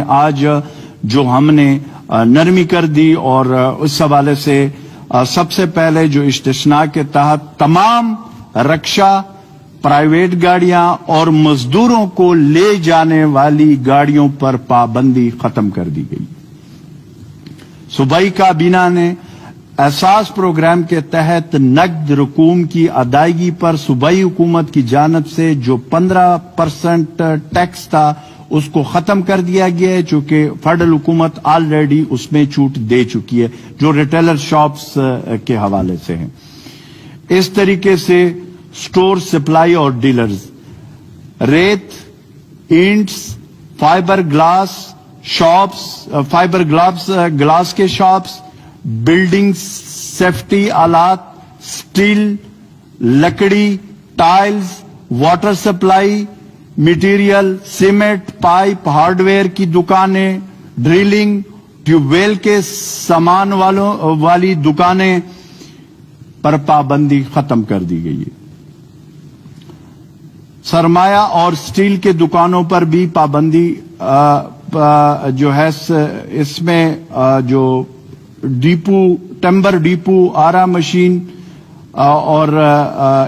آج جو ہم نے نرمی کر دی، اور اس حوالے سے سب سے پہلے جو استثناء کے تحت تمام رکشا، پرائیویٹ گاڑیاں اور مزدوروں کو لے جانے والی گاڑیوں پر پابندی ختم کر دی گئی۔ صوبائی کابینہ نے احساس پروگرام کے تحت نقد رقوم کی ادائیگی پر صوبائی حکومت کی جانب سے جو 15% ٹیکس تھا اس کو ختم کر دیا گیا ہے، چونکہ فیڈرل حکومت آلریڈی اس میں چھوٹ دے چکی ہے جو ریٹیلر شاپس کے حوالے سے ہیں۔ اس طریقے سے سٹور سپلائی اور ڈیلرز، ریت، اینٹس، فائبر گلاس شاپس، گلاس کے شاپس، بلڈنگ سیفٹی آلات، سٹیل، لکڑی، tiles, water supply material, cement, pipe, hard where کی دکانیں، ڈرلنگ، ٹیوب ویل کے سامان والی دکانیں پر پابندی ختم کر دی گئی ہے۔ سرمایہ اور سٹیل کے دکانوں پر بھی پابندی جو ہے، اس میں جو ڈیپو، ٹمبر ڈیپو، آرا مشین اور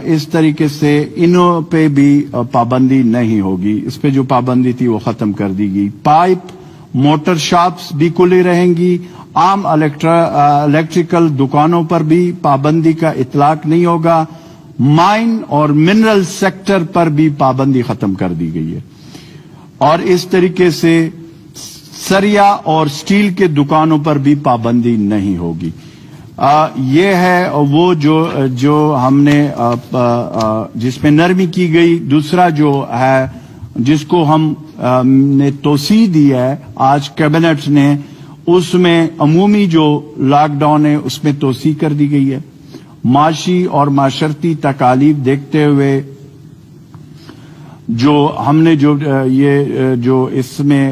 اس طریقے سے انہوں پہ بھی پابندی نہیں ہوگی، اس پہ جو پابندی تھی وہ ختم کر دی گئی۔ پائپ، موٹر شاپس بھی کھلی رہیں گی، عام الیکٹریکل دکانوں پر بھی پابندی کا اطلاق نہیں ہوگا، مائن اور منرل سیکٹر پر بھی پابندی ختم کر دی گئی ہے، اور اس طریقے سے سریا اور سٹیل کے دکانوں پر بھی پابندی نہیں ہوگی۔ یہ ہے وہ جو ہم نے جس میں نرمی کی گئی۔ دوسرا جو ہے جس کو ہم نے توسیع دی ہے آج کیبنٹ نے، اس میں عمومی جو لاک ڈاؤن ہے اس میں توسیع کر دی گئی ہے۔ معاشی اور معاشرتی تکالیف دیکھتے ہوئے جو ہم نے جو اس میں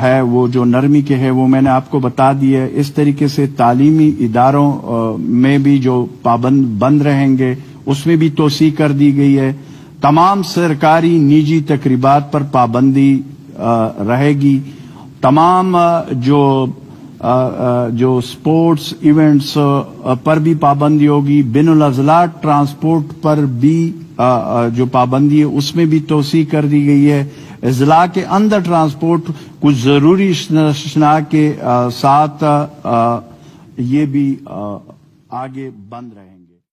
ہے وہ جو نرمی کے ہے وہ میں نے آپ کو بتا دی ہے۔ اس طریقے سے تعلیمی اداروں میں بھی جو بند رہیں گے اس میں بھی توسیع کر دی گئی ہے۔ تمام سرکاری نجی تقریبات پر پابندی رہے گی۔ تمام جو سپورٹس ایونٹس پر بھی پابندی ہوگی۔ بین الاضلاع ٹرانسپورٹ پر بھی جو پابندی ہے اس میں بھی توسیع کر دی گئی ہے۔ اضلاع کے اندر ٹرانسپورٹ کچھ ضروری استثناء کے ساتھ یہ بھی آگے بند رہے۔